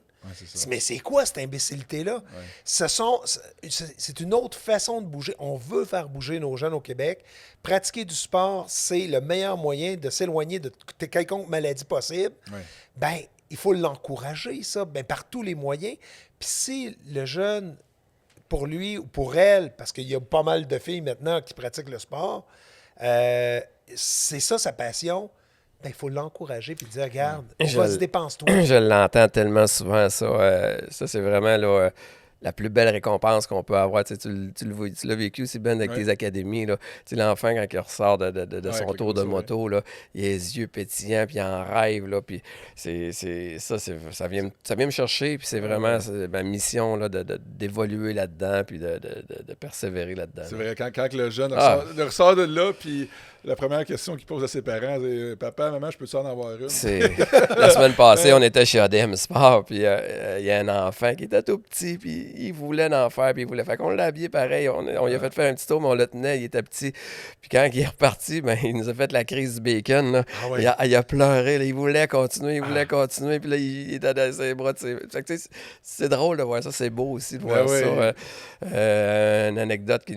[SPEAKER 3] Mais c'est quoi cette imbécilité-là? C'est une autre façon de bouger. On veut faire bouger nos jeunes au Québec. Pratiquer du sport, c'est le meilleur moyen de s'éloigner de quelconque maladie possible. Ben, il faut l'encourager, ça, par tous les moyens. Puis si le jeune, pour lui ou pour elle, parce qu'il y a pas mal de filles maintenant qui pratiquent le sport, c'est ça sa passion, il faut l'encourager puis dire, regarde, vas-y, dépense-toi.
[SPEAKER 2] Je l'entends tellement souvent, ça. Ça, c'est vraiment, là, la plus belle récompense qu'on peut avoir. Tu l'as vécu aussi, Ben, avec tes académies. Là. L'enfant, quand il ressort de son tour de moto, là, il a les yeux pétillants, puis il en rêve. Là, puis ça vient me chercher, puis c'est vraiment ma mission là, d'évoluer là-dedans, puis de persévérer là-dedans.
[SPEAKER 1] C'est vrai, quand le jeune ressort de là, puis la première question qu'il pose à ses parents, c'est « Papa, maman, je peux-tu en avoir une? »
[SPEAKER 2] La semaine passée, on était chez ADM Sport, puis il y a un enfant qui était tout petit, puis il voulait en faire, puis il voulait faire. Qu'on l'a habillé pareil, on lui a fait faire un petit tour, mais on le tenait, il était petit. Puis quand il est reparti, ben, il nous a fait la crise du bacon. Là. Il a pleuré, là. Il voulait continuer, puis là, il était dans ses bras. C'est drôle de voir ça, c'est beau aussi de voir ça. Une anecdote que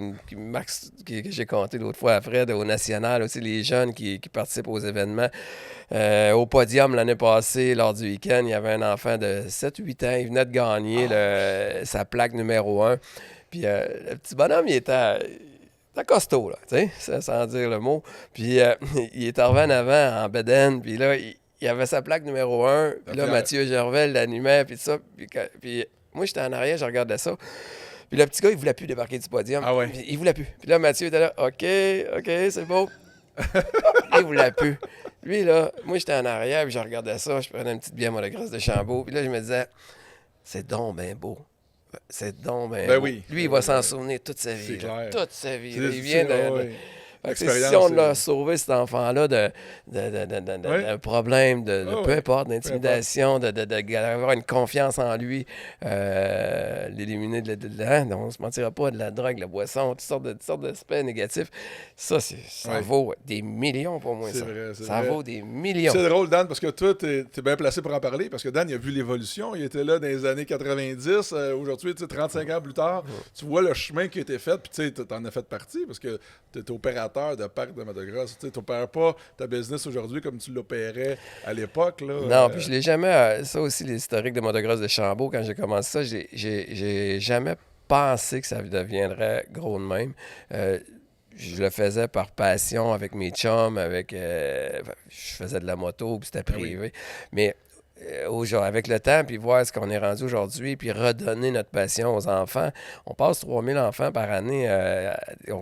[SPEAKER 2] j'ai contée l'autre fois à Fred, au National, aussi les jeunes qui participent aux événements. Au podium l'année passée, lors du week-end, il y avait un enfant de 7-8 ans. Il venait de gagner sa plaque numéro 1. Puis le petit bonhomme, il était costaud, là, tu sais, sans dire le mot. Puis il est arrivé en avant en bedaine. Puis là, il avait sa plaque numéro 1. Puis là, Mathieu Gervais l'animait. Puis ça. Puis moi, j'étais en arrière, je regardais ça. Puis le petit gars, il voulait plus débarquer du podium.
[SPEAKER 1] Ah ouais.
[SPEAKER 2] Il voulait plus. Puis là, Mathieu était là, OK, c'est beau. Il voulait plus. Lui, là, moi, j'étais en arrière, puis je regardais ça, je prenais une petite bière Monograsse de Chambaud, puis là, je me disais, c'est donc bien beau. C'est donc bien beau.
[SPEAKER 1] Oui.
[SPEAKER 2] Lui, il va s'en souvenir toute sa vie.
[SPEAKER 1] C'est clair.
[SPEAKER 2] Toute sa vie. Il vient si
[SPEAKER 1] l'expérience,
[SPEAKER 2] on l'a sauvé, cet enfant-là, d'un problème, peu importe, d'intimidation, d'avoir une confiance en lui, l'éliminer on ne se mentira pas, de la drogue, de la boisson, toutes sortes d'aspects négatifs, ça vaut des millions pour moi. Ça vaut des millions.
[SPEAKER 1] C'est drôle, Dan, parce que toi, tu es bien placé pour en parler, parce que Dan, il a vu l'évolution. Il était là dans les années 90. Aujourd'hui, 35 ans plus tard, tu vois le chemin qui a été fait, puis tu en as fait partie, parce que tu es opérateur de parc de motocross. Tu n'opères pas ta business aujourd'hui comme tu l'opérais à l'époque. Là.
[SPEAKER 2] Non, puis je l'ai jamais... Ça aussi, l'historique de motocross de Chambaud, quand j'ai commencé ça, j'ai jamais pensé que ça deviendrait gros de même. Je le faisais par passion avec mes chums, je faisais de la moto, puis c'était privé. Mais avec le temps, puis voir ce qu'on est rendu aujourd'hui, puis redonner notre passion aux enfants. On passe 3000 enfants par année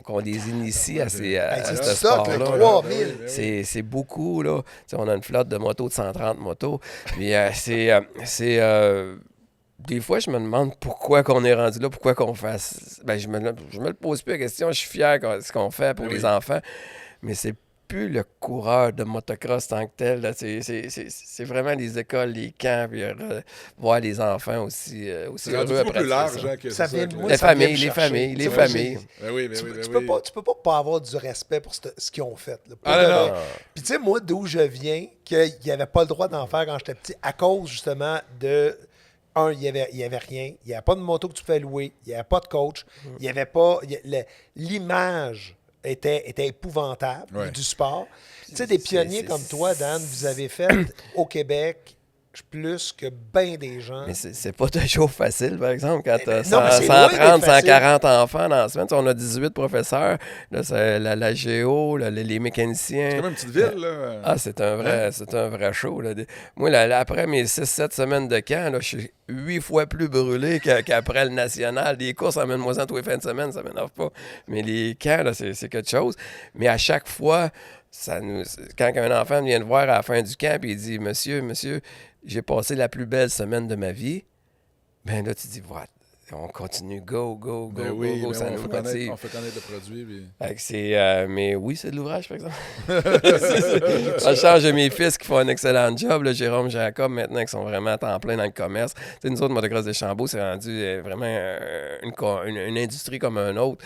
[SPEAKER 2] qu'on les initie à ce sport-là. C'est beaucoup, là. T'sais, on a une flotte de motos de 130 motos. Puis des fois, je me demande pourquoi qu'on est rendu là, pourquoi qu'on fasse... Ben, je me le pose plus la question. Je suis fier de ce qu'on fait pour les enfants, mais c'est plus le coureur de motocross tant que tel. Là. C'est vraiment les écoles, les camps, puis voir les enfants aussi heureux
[SPEAKER 1] après plus large que ça.
[SPEAKER 2] Les familles.
[SPEAKER 3] Tu peux pas avoir du respect pour ce qu'ils ont fait. Là,
[SPEAKER 1] non.
[SPEAKER 3] Puis tu sais, moi, d'où je viens, qu'il n'y avait pas le droit d'en faire quand j'étais petit, à cause justement de... il n'y avait rien. Il n'y avait pas de moto que tu fais louer. Il n'y avait pas de coach. Il n'y avait pas... L'image était épouvantable du sport. Tu sais, des pionniers comme toi, Dan, vous avez fait au Québec plus que bien des gens.
[SPEAKER 2] Mais c'est pas toujours facile, par exemple, quand tu as 130, 140 enfants dans la semaine. On a 18 professeurs. Là, la géo, les mécaniciens.
[SPEAKER 1] C'est comme une petite ville, là.
[SPEAKER 2] C'est un vrai show. Là. Moi, après mes 6-7 semaines de camp, là, je suis 8 fois plus brûlé qu'après le national. Des courses, emmène-moi-en tous les fins de semaine, ça m'énerve pas. Mais les camps, là, c'est quelque chose. Mais à chaque fois, quand un enfant vient te voir à la fin du camp et il dit « Monsieur, j'ai passé la plus belle semaine de ma vie », ben là, tu dis « What? » On continue, go, ça nous motive.
[SPEAKER 1] On fait connaître le produit.
[SPEAKER 2] Puis... mais oui, c'est de l'ouvrage, par exemple. Ça change de mes fils qui font un excellent job. Là, Jérôme, Jacob, maintenant, qui sont vraiment à temps plein dans le commerce. T'sais, nous autres, Motocross de Chambaud, c'est rendu vraiment une industrie comme un autre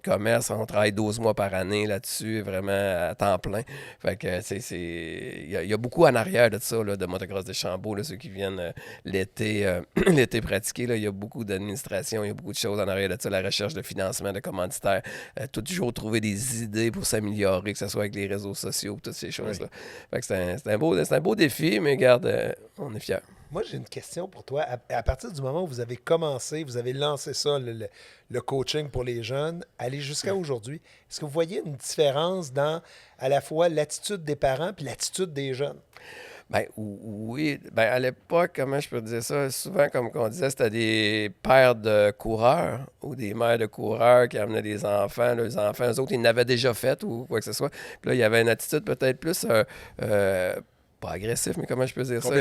[SPEAKER 2] commerce. On travaille 12 mois par année là-dessus, vraiment à temps plein. Fait que il y a beaucoup en arrière de ça, là, de Motocross de Chambaud, là, ceux qui viennent l'été pratiquer. Là, il y a beaucoup d'administration, il y a beaucoup de choses en arrière de ça, la recherche de financement, de commanditaires, toujours trouver des idées pour s'améliorer, que ce soit avec les réseaux sociaux, toutes ces choses-là. Fait que c'est un beau défi, mais regarde, on est fiers.
[SPEAKER 3] Moi, j'ai une question pour toi. À partir du moment où vous avez commencé, vous avez lancé ça, le coaching pour les jeunes, aller jusqu'à aujourd'hui, est-ce que vous voyez une différence dans à la fois l'attitude des parents et l'attitude des jeunes?
[SPEAKER 2] Ben, oui. Ben, à l'époque, comment je peux dire ça? Souvent, comme on disait, c'était des pères de coureurs ou des mères de coureurs qui amenaient des enfants. Les enfants, eux autres, ils n'avaient déjà fait ou quoi que ce soit. Puis là, il y avait une attitude peut-être plus... pas agressif, mais comment je peux dire ça?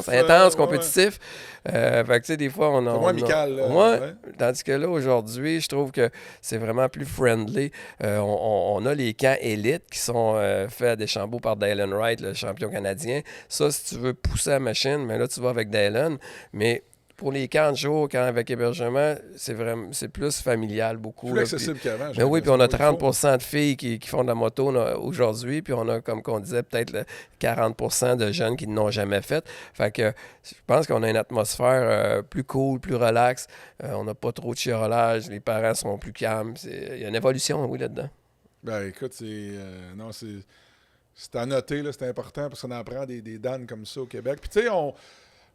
[SPEAKER 2] Intense, compétitif. Fait que, tu sais, des fois, on a...
[SPEAKER 1] C'est moins amical.
[SPEAKER 2] Ouais. Tandis que là, aujourd'hui, je trouve que c'est vraiment plus friendly. On a les camps élites qui sont faits à Deschambault par Dalen Wright, le champion canadien. Ça, si tu veux pousser la machine, mais là, tu vas avec Dalen. Mais pour les camps de jour, camps avec hébergement, c'est plus familial beaucoup.
[SPEAKER 1] Plus accessible qu'avant.
[SPEAKER 2] Mais oui, puis on a 30% de filles qui font de la moto aujourd'hui, puis on a, comme on disait, peut-être 40% de jeunes qui ne l'ont jamais fait. Fait que je pense qu'on a une atmosphère plus cool, plus relax. On n'a pas trop de chiolage, les parents sont plus calmes. Il y a une évolution, oui, là-dedans.
[SPEAKER 1] Ben écoute, c'est à noter, là, c'est important parce qu'on en prend des dames comme ça au Québec. Puis tu sais,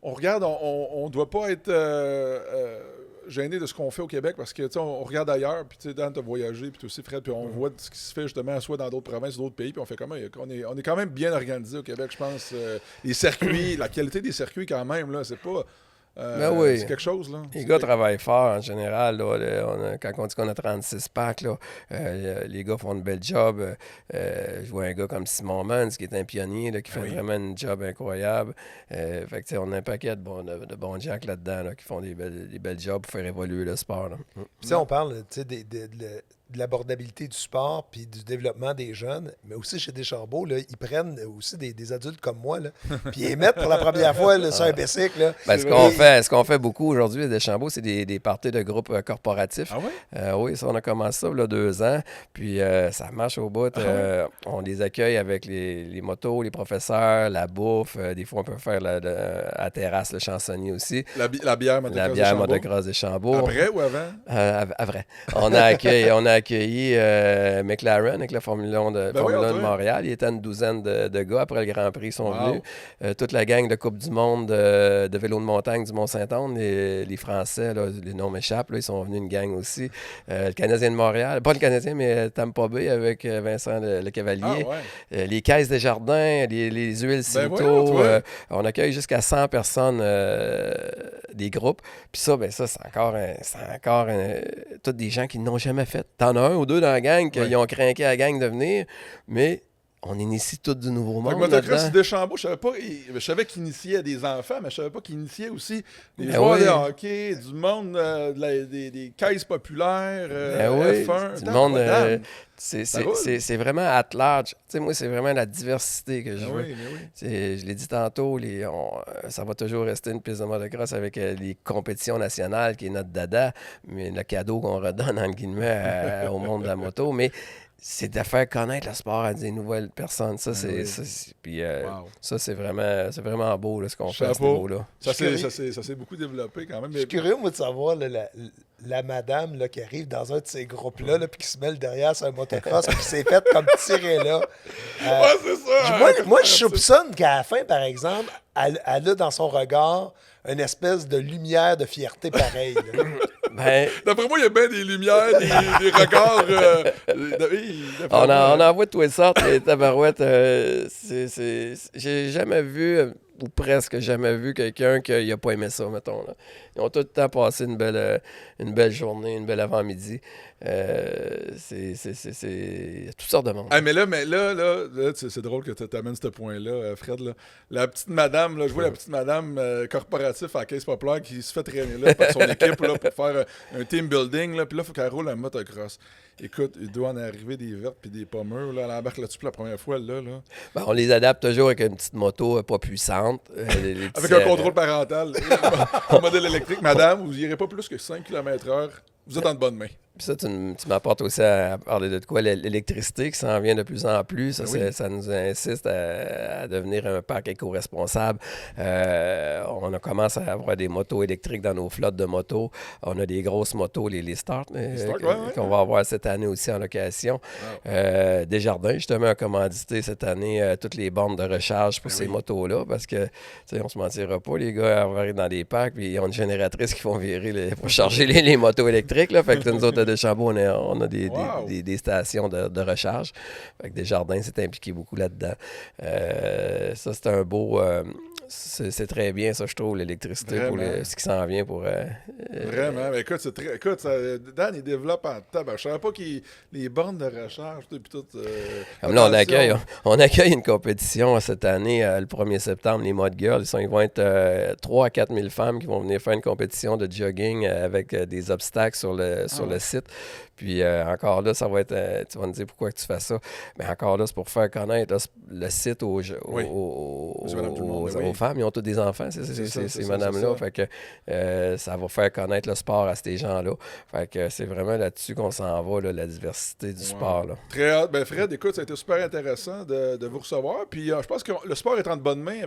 [SPEAKER 1] on regarde, on ne doit pas être gêné de ce qu'on fait au Québec parce que on regarde ailleurs, puis tu sais, Dan, tu as voyagé, puis toi aussi, Fred, puis on voit ce qui se fait justement soit dans d'autres provinces, d'autres pays, puis on fait comment on est quand même bien organisé au Québec, je pense. Les circuits, la qualité des circuits quand même, là, c'est pas...
[SPEAKER 2] oui.
[SPEAKER 1] C'est quelque chose, là.
[SPEAKER 2] Les gars travaillent fort en général. Là, quand on dit qu'on a 36 packs, là, les gars font un bel job. Je vois un gars comme Simon Mans, qui est un pionnier, là, qui fait vraiment un job incroyable. Fait que, on a un paquet de bons jacks là-dedans là, qui font des belles jobs pour faire évoluer le sport.
[SPEAKER 3] Puis on parle de l'abordabilité du sport puis du développement des jeunes, mais aussi chez Deschambault, là, ils prennent aussi des adultes comme moi, là, puis ils mettent pour la première fois là, sur un bicycle. Là.
[SPEAKER 2] Ben, ce qu'on fait beaucoup aujourd'hui à Deschambault, c'est des parties de groupes corporatifs.
[SPEAKER 1] Ah oui?
[SPEAKER 2] Oui, ça, on a commencé ça il y a 2 ans, puis ça marche au bout. On les accueille avec les motos, les professeurs, la bouffe. Des fois, on peut faire la terrasse, le chansonnier aussi.
[SPEAKER 1] La bière
[SPEAKER 2] motocross Deschambault.
[SPEAKER 1] Après ou avant?
[SPEAKER 2] Après. On a accueilli McLaren avec la Formule 1 de Montréal. Il était une douzaine de gars. Après le Grand Prix, ils sont venus. Toute la gang de Coupe du Monde de vélo de montagne du Mont-Saint-Anne, les Français, là, les noms m'échappent, là, ils sont venus une gang aussi. Le Canadien de Montréal, pas le Canadien, mais Tampa Bay avec Vincent Le Cavalier. Les Caisses des Jardins, les Huiles Cinto. On accueille jusqu'à 100 personnes des groupes. Puis ça, c'est encore tous des gens qui n'ont jamais fait. T'en as un ou deux dans la gang qui ont craqué à la gang de venir, mais on initie tout du nouveau monde.
[SPEAKER 1] Motocross Deschambault, je savais qu'il initiait des enfants, mais je savais pas qu'il initiait aussi des joueurs de hockey, du monde, des caisses populaires, F1.
[SPEAKER 2] Du monde, c'est vraiment at large. T'sais, moi, c'est vraiment la diversité que je veux. Je l'ai dit tantôt, ça va toujours rester une piste de motocross avec les compétitions nationales, qui est notre dada, mais le cadeau qu'on redonne, entre guillemets, au monde de la moto. Mais c'est de faire connaître le sport à des nouvelles personnes. Ça, c'est vraiment beau là, ce qu'on fait à ce niveau-là.
[SPEAKER 1] Ça s'est beaucoup développé quand même.
[SPEAKER 3] Je suis curieux, moi, de savoir la madame là, qui arrive dans un de ces groupes-là, puis qui se mêle derrière sur un motocross, puis qui s'est faite comme tirer là.
[SPEAKER 1] C'est ça!
[SPEAKER 3] Moi, je soupçonne qu'à la fin, par exemple, elle a dans son regard une espèce de lumière de fierté pareille.
[SPEAKER 1] D'après moi, il y a bien des lumières, des regards.
[SPEAKER 2] On en voit de toutes les sortes, les tabarouettes. J'ai jamais vu, ou presque jamais vu, quelqu'un qui n'a pas aimé ça, mettons. Là. Ils ont tout le temps passé une belle journée, une belle avant-midi. C'est toutes sortes de monde.
[SPEAKER 1] Mais là c'est drôle que tu amènes ce point-là, Fred. Là. La petite madame, là, je vois la petite madame corporative à la Caisse populaire qui se fait traîner là par son équipe là, pour faire un team building. Là, puis là, il faut qu'elle roule un motocross. Écoute, il doit en arriver des vertes puis des pommeurs. Là, elle embarque là-dessus pour la première fois. Là.
[SPEAKER 2] On les adapte toujours avec une petite moto pas puissante.
[SPEAKER 1] Avec un contrôle parental. Un modèle électrique. Madame, vous n'irez pas plus que 5 km/h. Vous êtes en de bonnes mains.
[SPEAKER 2] Puis ça, tu m'apportes aussi à parler de quoi? L'électricité qui s'en vient de plus en plus. Ça nous insiste à devenir un parc éco-responsable. On commence à avoir des motos électriques dans nos flottes de motos. On a des grosses motos, les Start, qu'on va avoir cette année aussi en location. Desjardins, justement, a commandité cette année toutes les bornes de recharge pour ces motos-là parce que, on se mentira pas, les gars arrivent dans des parcs puis ils ont une génératrice qui font virer pour charger les motos électriques. Là, fait que nous autres, Deschambault, on a
[SPEAKER 1] Wow.
[SPEAKER 2] des stations de recharge. Fait que Desjardins s'est impliqué beaucoup là-dedans. Ça, c'est un beau... c'est très bien, ça, je trouve, l'électricité, pour ce qui s'en vient pour...
[SPEAKER 1] Vraiment. Mais écoute, Dan, il développe en tabac. Je savais pas les bornes de recharge, puis tout.
[SPEAKER 2] Comme là, on accueille une compétition cette année, le 1er septembre, les Mud Girls. Ils vont être 3 à 4 000 femmes qui vont venir faire une compétition de jogging avec des obstacles sur le site. Puis encore là, ça va être... tu vas me dire pourquoi tu fais ça. Mais encore là, c'est pour faire connaître là, le site aux femmes. Ils ont tous des enfants, ces madames-là. Fait que ça va faire connaître le sport à ces gens-là. Fait que c'est vraiment là-dessus qu'on s'en va, là, la diversité du sport. Là.
[SPEAKER 1] Très hâte. Ben Fred, écoute, ça a été super intéressant de vous recevoir. Puis je pense que le sport est en de bonnes mains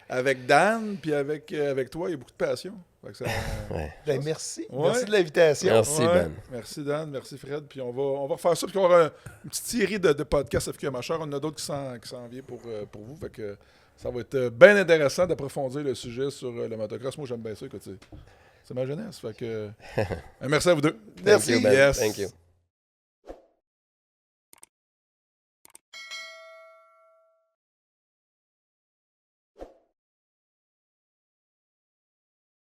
[SPEAKER 1] avec Dan, puis avec toi. Il y a beaucoup de passion.
[SPEAKER 3] Ben, merci. Ouais. Merci de l'invitation.
[SPEAKER 2] Merci, Ben.
[SPEAKER 1] Merci, Dan. Merci, Fred. Puis on va refaire ça. Puis on va avoir une petite série de podcasts FQMHR. On en a d'autres qui s'en viennent pour vous. Fait que ça va être bien intéressant d'approfondir le sujet sur le motocross. Moi, j'aime bien ça. Écoute, c'est ma jeunesse. Fait que merci à vous deux.
[SPEAKER 3] Merci.
[SPEAKER 2] Thank you, Ben. Yes. Thank you.